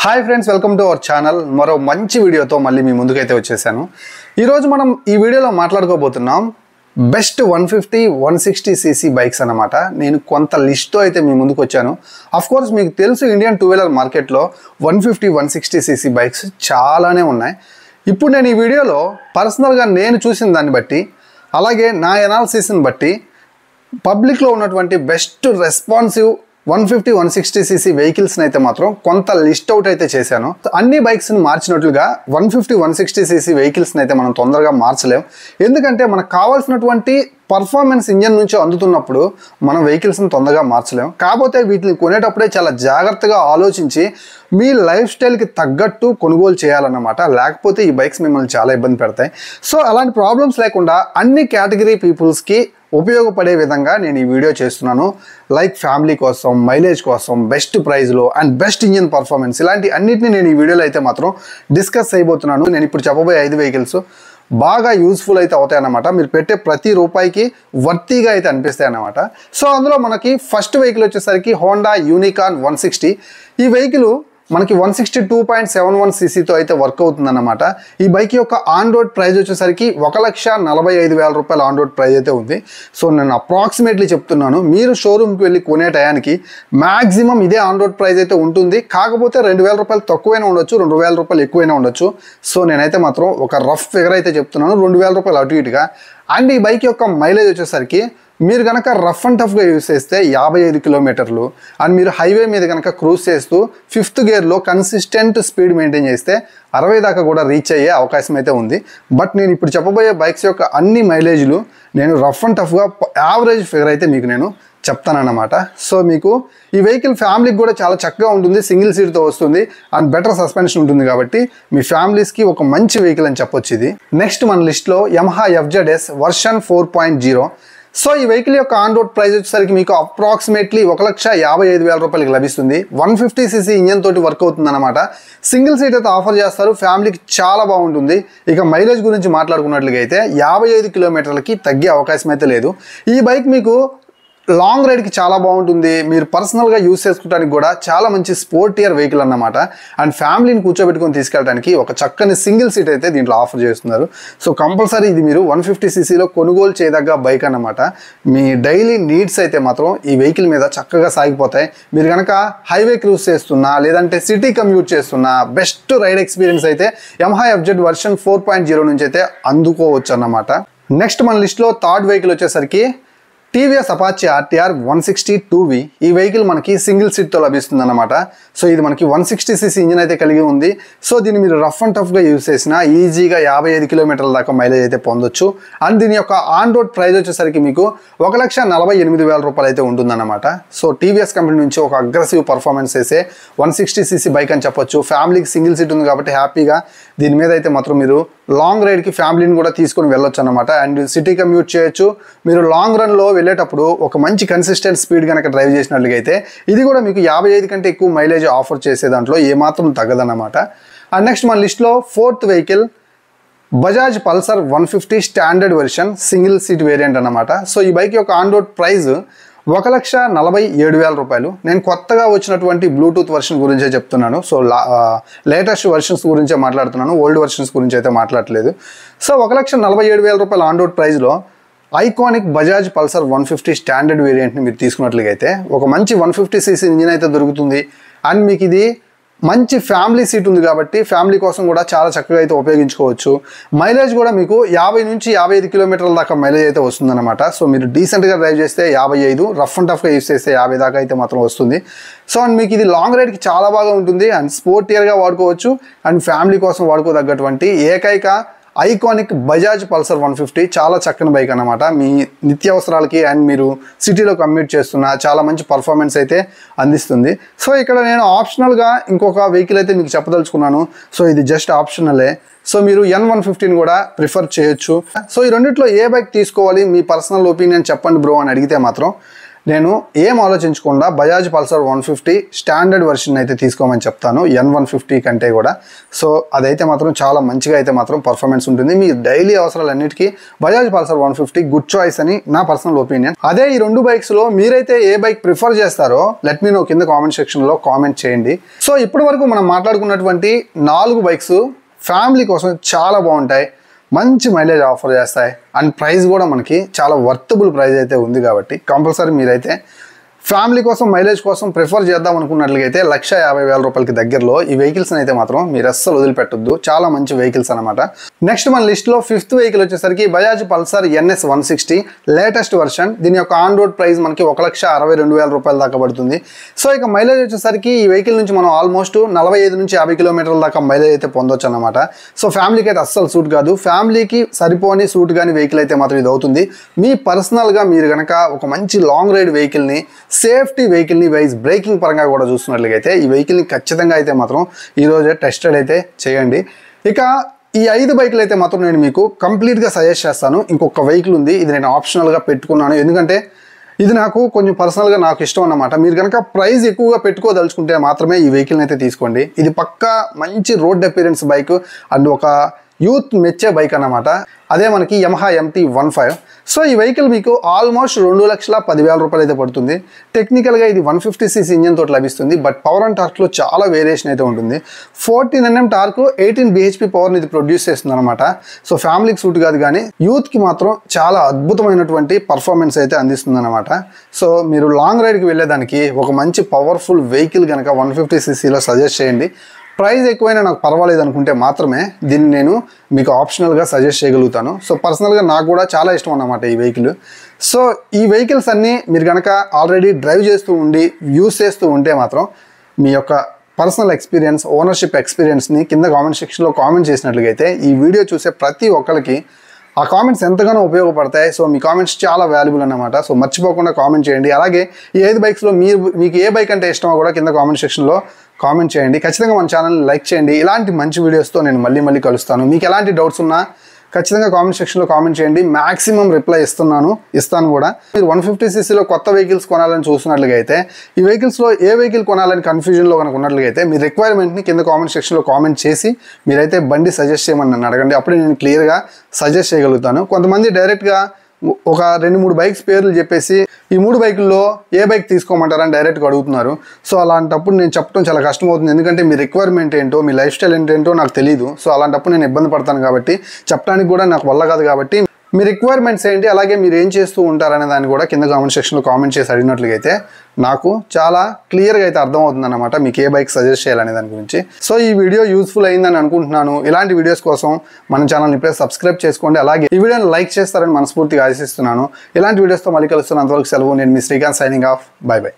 Hi friends, welcome to our channel. మరో మంచి వీడియోతో మళ్ళీ మీ ముందుకైతే వచ్చేసాను. ఈరోజు మనం ఈ వీడియోలో మాట్లాడుకోబోతున్నాం బెస్ట్ 150, 160 cc బైక్స్ అన్నమాట. నేను కొంత లిస్ట్తో అయితే మీ ముందుకు వచ్చాను. కోర్స్ మీకు తెలుసు, ఇండియన్ టూ వీలర్ మార్కెట్లో 150, 160 cc బైక్స్ చాలానే ఉన్నాయి. ఇప్పుడు నేను ఈ వీడియోలో పర్సనల్గా నేను చూసిన దాన్ని బట్టి, అలాగే నా ఎనాలిసిస్ని బట్టి పబ్లిక్లో ఉన్నటువంటి బెస్ట్ రెస్పాన్సివ్ 150, 160 cc వెహికల్స్ని అయితే మాత్రం కొంత లిస్ట్ అవుట్ అయితే చేశాను. అన్ని బైక్స్ని మార్చినట్లుగా 150, 160 cc వెహికల్స్ని అయితే మనం తొందరగా మార్చలేం. ఎందుకంటే మనకు కావాల్సినటువంటి పర్ఫార్మెన్స్ ఇంజన్ నుంచి అందుతున్నప్పుడు మనం వెహికల్స్ని తొందరగా మార్చలేం. కాకపోతే వీటిని కొనేటప్పుడే చాలా జాగ్రత్తగా ఆలోచించి మీ లైఫ్ స్టైల్కి తగ్గట్టు కొనుగోలు చేయాలన్నమాట. లేకపోతే ఈ బైక్స్ మిమ్మల్ని చాలా ఇబ్బంది పెడతాయి. సో అలాంటి ప్రాబ్లమ్స్ లేకుండా అన్ని కేటగిరీ పీపుల్స్కి ఉపయోగపడే విధంగా నేను ఈ వీడియో చేస్తున్నాను. లైక్ ఫ్యామిలీ కోసం, మైలేజ్ కోసం, బెస్ట్ ప్రైస్లో అండ్ బెస్ట్ ఇంజిన్ పర్ఫార్మెన్స్, ఇలాంటి అన్నిటిని నేను ఈ వీడియోలో అయితే మాత్రం డిస్కస్ చేయబోతున్నాను. నేను ఇప్పుడు చెప్పబోయే 5 వెహికల్స్ బాగా యూస్ఫుల్ అయితే అవుతాయి అన్నమాట. మీరు పెట్టే ప్రతి రూపాయికి వర్తీగా అయితే అనిపిస్తాయి అన్నమాట. సో అందులో మనకి ఫస్ట్ వెహికల్ వచ్చేసరికి హోండా యూనికార్న్ 160. ఈ వెహికల్ మనకి 162.71 cc అయితే వర్క్ అవుతుందన్నమాట. ఈ బైక్ యొక్క ఆన్ రోడ్ ప్రైస్ వచ్చేసరికి 1,45,000 రూపాయల ఆన్ రోడ్ ప్రైస్ అయితే ఉంది. సో నేను అప్రాక్సిమేట్లీ చెప్తున్నాను, మీరు షోరూమ్కి వెళ్ళి కొనే టయానికి మ్యాక్సిమం ఇదే ఆన్ రోడ్ ప్రైస్ అయితే ఉంటుంది. కాకపోతే 2,000 రూపాయలు తక్కువైనా ఉండొచ్చు, 2,000 రూపాయలు ఎక్కువైనా ఉండొచ్చు. సో నేనైతే మాత్రం ఒక రఫ్ ఫిగర్ అయితే చెప్తున్నాను, 2,000 రూపాయలు అటు ఇటుగా. అండ్ ఈ బైక్ యొక్క మైలేజ్ వచ్చేసరికి మీరు కనుక రఫ్ అండ్ టఫ్గా యూజ్ చేస్తే 55 కిలోమీటర్లు, అండ్ మీరు హైవే మీద కనుక క్రూజ్ చేస్తూ 5th గేర్లో కన్సిస్టెంట్ స్పీడ్ మెయింటైన్ చేస్తే 60 దాకా కూడా రీచ్ అయ్యే అవకాశం అయితే ఉంది. బట్ నేను ఇప్పుడు చెప్పబోయే బైక్స్ యొక్క అన్ని మైలేజ్లు నేను రఫ్ అండ్ టఫ్గా యావరేజ్ ఫిగర్ అయితే మీకు నేను చెప్తానన్నమాట. సో మీకు ఈ వెహికల్ ఫ్యామిలీకి కూడా చాలా చక్కగా ఉంటుంది, సింగిల్ సీట్తో వస్తుంది అండ్ బెటర్ సస్పెన్షన్ ఉంటుంది. కాబట్టి మీ ఫ్యామిలీస్కి ఒక మంచి వెహికల్ అని చెప్పొచ్చు ఇది. నెక్స్ట్ మన లిస్ట్లో యమహా FZS వర్షన్ 4.0. సో ఈ వెహికల్ యొక్క ఆన్ రోడ్ ప్రైస్ వచ్చేసరికి మీకు అప్రాక్సిమేట్లీ 1,55,000 రూపాయలకి లభిస్తుంది. 150 cc ఇంజన్ తోటి వర్క్ అవుతుంది అనమాట. సింగిల్ సీట్ అయితే ఆఫర్ చేస్తారు, ఫ్యామిలీకి చాలా బాగుంటుంది. ఇక మైలేజ్ గురించి మాట్లాడుకున్నట్లుగా అయితే 55 కిలోమీటర్లకి తగ్గే అవకాశం అయితే లేదు. ఈ బైక్ మీకు లాంగ్ రైడ్కి చాలా బాగుంటుంది. మీరు పర్సనల్గా యూస్ చేసుకోవడానికి కూడా చాలా మంచి స్పోర్టియర్ వెహికల్ అన్నమాట. అండ్ ఫ్యామిలీని కూర్చోబెట్టుకొని తీసుకెళ్ళడానికి ఒక చక్కని సింగిల్ సీట్ అయితే దీంట్లో ఆఫర్ చేస్తున్నారు. సో కంపల్సరీ ఇది మీరు 150 cc కొనుగోలు చేయదగ్గ బైక్ అన్నమాట. మీ డైలీ నీడ్స్ అయితే మాత్రం ఈ వెహికల్ మీద చక్కగా సాగిపోతాయి. మీరు కనుక హైవే క్రూజ్ చేస్తున్నా, లేదంటే సిటీ కమ్యూట్ చేస్తున్నా, బెస్ట్ రైడ్ ఎక్స్పీరియన్స్ అయితే యమహా FZ వర్షన్ 4.0 నుంచి అయితే అందుకోవచ్చు అన్నమాట. నెక్స్ట్ మన లిస్ట్లో థర్డ్ వెహికల్ వచ్చేసరికి టీవీఎస్ అపాచీ RTR 160 2V. ఈ వెహికల్ మనకి సింగిల్ సీట్తో లభిస్తుంది అన్నమాట. సో ఇది మనకి 160 cc ఇంజిన్ అయితే కలిగి ఉంది. సో దీన్ని మీరు రఫ్ అండ్ టఫ్గా యూజ్ చేసినా ఈజీగా 55 కిలోమీటర్ల దాకా మైలేజ్ అయితే పొందొచ్చు. అండ్ దీని యొక్క ఆన్ రోడ్ ప్రైస్ వచ్చేసరికి మీకు 1,48,000 రూపాయలు అయితే ఉంటుందన్నమాట. సో టీవీఎస్ కంపెనీ నుంచి ఒక అగ్రెసివ్ పర్ఫార్మెన్స్ చేసే 160 cc బైక్ అని చెప్పొచ్చు. ఫ్యామిలీకి సింగిల్ సీట్ ఉంది కాబట్టి హ్యాపీగా దీని మీద అయితే మాత్రం మీరు లాంగ్ రైడ్కి ఫ్యామిలీని కూడా తీసుకొని వెళ్ళొచ్చు అనమాట. అండ్ సిటీ కమ్యూట్ చేయొచ్చు. మీరు లాంగ్ రన్లో వెళ్ళేటప్పుడు ఒక మంచి కన్సిస్టెంట్ స్పీడ్ కనుక డ్రైవ్ చేసినట్లుగా అయితే ఇది కూడా మీకు 55 కంటే ఎక్కువ మైలేజ్ ఆఫర్ చేసే దాంట్లో ఏమాత్రం తగ్గదన్నమాట. అండ్ నెక్స్ట్ మన లిస్ట్లో fourth vehicle Bajaj Pulsar 150 standard version single seat variant అన్నమాట. సో ఈ బైక్ యొక్క ఆన్ రోడ్ ప్రైస్ 1,47,000 రూపాయలు. నేను కొత్తగా వచ్చినటువంటి బ్లూటూత్ వర్షన్ గురించే చెప్తున్నాను. సో లేటెస్ట్ వర్షన్స్ గురించే మాట్లాడుతున్నాను, ఓల్డ్ వర్షన్స్ గురించి అయితే మాట్లాడలేదు. సో 1,47,000 రూపాయల ఆన్ రోడ్ ప్రైస్లో ఐకానిక్ బజాజ్ పల్సర్ 150 స్టాండర్డ్ వేరియంట్ని మీరు తీసుకున్నట్లుగా అయితే ఒక మంచి 150 cc ఇంజిన్ అయితే దొరుకుతుంది. అండ్ మీకు ఇది మంచి ఫ్యామిలీ సీట్ ఉంది కాబట్టి ఫ్యామిలీ కోసం కూడా చాలా చక్కగా అయితే ఉపయోగించుకోవచ్చు. మైలేజ్ కూడా మీకు 50 నుంచి 55 కిలోమీటర్ల దాకా మైలేజ్ అయితే వస్తుందన్నమాట. సో మీరు డీసెంట్గా డ్రైవ్ చేస్తే 55, రఫ్ అండ్ టఫ్గా యూస్ చేస్తే 50 దాకా అయితే మాత్రం వస్తుంది. సో అండ్ మీకు ఇది లాంగ్ రైడ్కి చాలా బాగా ఉంటుంది అండ్ స్పోర్టియర్గా వాడుకోవచ్చు. అండ్ ఫ్యామిలీ కోసం వాడుకోదగ్గటువంటి ఏకైక ఐకానిక్ బజాజ్ పల్సర్ 150 చాలా చక్కని బైక్ అన్నమాట. మీ నిత్యావసరాలకి అండ్ మీరు సిటీలో కమ్యూట్ చేస్తున్న చాలా మంచి పర్ఫార్మెన్స్ అయితే అందిస్తుంది. సో ఇక్కడ నేను ఆప్షనల్గా ఇంకొక వెహికల్ అయితే మీకు చెప్పదలుచుకున్నాను. సో ఇది జస్ట్ ఆప్షనలే. సో మీరు N150 కూడా ప్రిఫర్ చేయొచ్చు. సో ఈ రెండిట్లో ఏ బైక్ తీసుకోవాలి, మీ పర్సనల్ ఒపీనియన్ చెప్పండి బ్రో అని అడిగితే మాత్రం నేను ఏం ఆలోచించకుండా బజాజ్ పల్సర్ 150 స్టాండర్డ్ వర్షన్ అయితే తీసుకోమని చెప్తాను, N150 కంటే కూడా. సో అదైతే మాత్రం చాలా మంచిగా అయితే మాత్రం పర్ఫార్మెన్స్ ఉంటుంది. మీ డైలీ అవసరాలన్నిటికీ బజాజ్ పల్సర్ 150 గుడ్ చాయిస్ అని నా పర్సనల్ ఒపీనియన్. అదే ఈ రెండు బైక్స్లో మీరైతే ఏ బైక్ ప్రిఫర్ చేస్తారో లెట్ మీ నో కింద కామెంట్ సెక్షన్లో కామెంట్ చేయండి. సో ఇప్పటి వరకు మనం మాట్లాడుకున్నటువంటి 4 బైక్స్ ఫ్యామిలీ కోసం చాలా బాగుంటాయి, మంచి మైలేజ్ ఆఫర్ చేస్తాయి, అండ్ ప్రైస్ కూడా మనకి చాలా వర్తబుల్ ప్రైస్ అయితే ఉంది. కాబట్టి కంపల్సరీ మీరైతే ఫ్యామిలీ కోసం మైలేజ్ కోసం ప్రిఫర్ చేద్దాం అనుకున్నట్లయితే 1,50,000 రూపాయలకి దగ్గరలో ఈ వెహికల్స్ని అయితే మాత్రం మీరు అస్సలు వదిలిపెట్టొద్దు. చాలా మంచి వెహికల్స్ అనమాట. నెక్స్ట్ మన లిస్ట్లో 5th వెహికల్ వచ్చేసరికి Bajaj Pulsar NS 160 latest version. దీని యొక్క ఆన్ రోడ్ ప్రైస్ మనకి 1,62,000 రూపాయల దాకా పడుతుంది. సో ఇక మైలేజ్ వచ్చేసరికి ఈ వెహికల్ నుంచి మనం ఆల్మోస్ట్ 45 నుంచి 50 కిలోమీటర్ల దాకా మైలేజ్ అయితే పొందొచ్చు అనమాట. సో ఫ్యామిలీకి అయితే అస్సలు సూట్ కాదు. ఫ్యామిలీకి సరిపోని సూట్ కానీ వెహికల్ అయితే మాత్రం ఇది అవుతుంది. మీ పర్సనల్గా మీరు కనుక ఒక మంచి లాంగ్ రైడ్ వెహికల్ని, సేఫ్టీ వెహికల్ని వైజ్ బ్రేకింగ్ పరంగా కూడా చూస్తున్నట్లయితే ఈ వెహికల్ని ఖచ్చితంగా అయితే మాత్రం ఈరోజే టెస్టెడ్ అయితే చేయండి. ఇక ఈ 5 బైకులు అయితే మాత్రం నేను మీకు కంప్లీట్గా సజెస్ట్ చేస్తాను. ఇంకొక వెహికల్ ఉంది, ఇది నేను ఆప్షనల్గా పెట్టుకున్నాను, ఎందుకంటే ఇది నాకు కొంచెం పర్సనల్గా నాకు ఇష్టం అన్నమాట. మీరు కనుక ప్రైస్ ఎక్కువగా పెట్టుకోదలుచుకుంటే మాత్రమే ఈ వెహికల్ని అయితే తీసుకోండి. ఇది పక్కా మంచి రోడ్ అపీరెన్స్ బైక్ అండ్ ఒక యూత్ మెచ్చే బైక్ అన్నమాట. అదే మనకి Yamaha MT-15. సో ఈ వెహికల్ మీకు ఆల్మోస్ట్ 2,10,000 రూపాయలు అయితే పడుతుంది. టెక్నికల్గా ఇది 150cc ఇంజన్ తోటి లభిస్తుంది, బట్ పవర్ అండ్ టార్క్లో చాలా వేరియేషన్ అయితే ఉంటుంది. 14 Nm టార్క్, 18 bhp పవర్ని ఇది ప్రొడ్యూస్ చేస్తుంది అనమాట. సో ఫ్యామిలీకి సూట్ కాదు కానీ యూత్కి మాత్రం చాలా అద్భుతమైనటువంటి పర్ఫార్మెన్స్ అయితే అందిస్తుంది అనమాట. సో మీరు లాంగ్ రైడ్కి వెళ్ళేదానికి ఒక మంచి పవర్ఫుల్ వెహికల్ కనుక 150ccలో సజెస్ట్ చేయండి. ప్రైస్ ఎక్కువైనా నాకు పర్వాలేదు అనుకుంటే మాత్రమే దీన్ని నేను మీకు ఆప్షనల్గా సజెస్ట్ చేయగలుగుతాను. సో పర్సనల్గా నాకు కూడా చాలా ఇష్టం అన్నమాట ఈ వెహికల్. సో ఈ వెహికల్స్ అన్నీ మీరు కనుక ఆల్రెడీ డ్రైవ్ చేస్తూ ఉండి యూస్ చేస్తూ ఉంటే మాత్రం మీ యొక్క పర్సనల్ ఎక్స్పీరియన్స్, ఓనర్షిప్ ఎక్స్పీరియన్స్ని కింద కామెంట్ సెక్షన్లో కామెంట్ చేసినట్లయితే ఈ వీడియో చూసే ప్రతి ఒక్కరికి ఆ కామెంట్స్ ఎంతగానో ఉపయోగపడతాయి. సో మీ కామెంట్స్ చాలా వాల్యుబుల్ అన్నమాట. సో మర్చిపోకుండా కామెంట్ చేయండి. అలాగే ఈ 5 బైక్స్లో మీకు ఏ బైక్ అంటే ఇష్టమో కూడా కింద కామెంట్ సెక్షన్లో కామెంట్ చేయండి. ఖచ్చితంగా మన ఛానల్ని లైక్ చేయండి. ఇలాంటి మంచి వీడియోస్తో నేను మళ్ళీ కలుస్తాను. మీకు ఎలాంటి డౌట్స్ ఉన్నా ఖచ్చితంగా కామెంట్ సెక్షన్లో కామెంట్ చేయండి. మ్యాక్సిమం రిప్లై ఇస్తాను కూడా. మీరు 150ccలో కొత్త వెహికల్స్ కొనాలని చూస్తున్నట్లుగా అయితే ఈ వెహికల్స్లో ఏ వెహికల్ కొనాలని కన్ఫ్యూజన్లో కనుక ఉన్నట్లుగా అయితే మీ రిక్వైర్మెంట్ని కింద కామెంట్ సెక్షన్లో కామెంట్ చేసి మీరైతే బండి సజెస్ట్ చేయమని నన్ను అడగండి. అప్పుడే నేను క్లియర్గా సజెస్ట్ చేయగలుగుతాను. కొంతమంది డైరెక్ట్గా ఒక 2-3 బైక్స్ పేర్లు చెప్పేసి ఈ 3 బైకుల్లో ఏ బైక్ తీసుకోమంటారని డైరెక్ట్గా అడుగుతున్నారు. సో అలాంటప్పుడు నేను చెప్పడం చాలా కష్టమవుతుంది, ఎందుకంటే మీ రిక్వైర్మెంట్ ఏంటో, మీ లైఫ్ స్టైల్ ఏంటో నాకు తెలియదు. సో అలాంటప్పుడు నేను ఇబ్బంది పడతాను కాబట్టి చెప్పడానికి కూడా నాకు వల్ల కాదు. కాబట్టి మీ రిక్వైర్మెంట్స్ ఏంటి, అలాగే మీరు ఏం చేస్తూ ఉంటారనే దాన్ని కూడా కింద కామెంట్ సెక్షన్లో కామెంట్ చేసి అడిగినట్లయితే నాకు చాలా క్లియర్గా అయితే అర్థమవుతుంది అన్నమాట మీకు ఏ బైక్ సజెస్ట్ చేయాలనే దాని గురించి. సో ఈ వీడియో యూస్ఫుల్ అయిందని అనుకుంటున్నాను. ఇలాంటి వీడియోస్ కోసం మన ఛానల్ని ఇప్పుడే సబ్స్క్రైబ్ చేసుకోండి. అలాగే ఈ వీడియోని లైక్ చేస్తారని మనస్ఫూర్తిగా ఆశిస్తున్నాను. ఇలాంటి వీడియోస్తో మళ్ళీ కలుస్తున్నాను. అంతవరకు సెలవు. నేను మీ Srikanth, signing off. Bye by.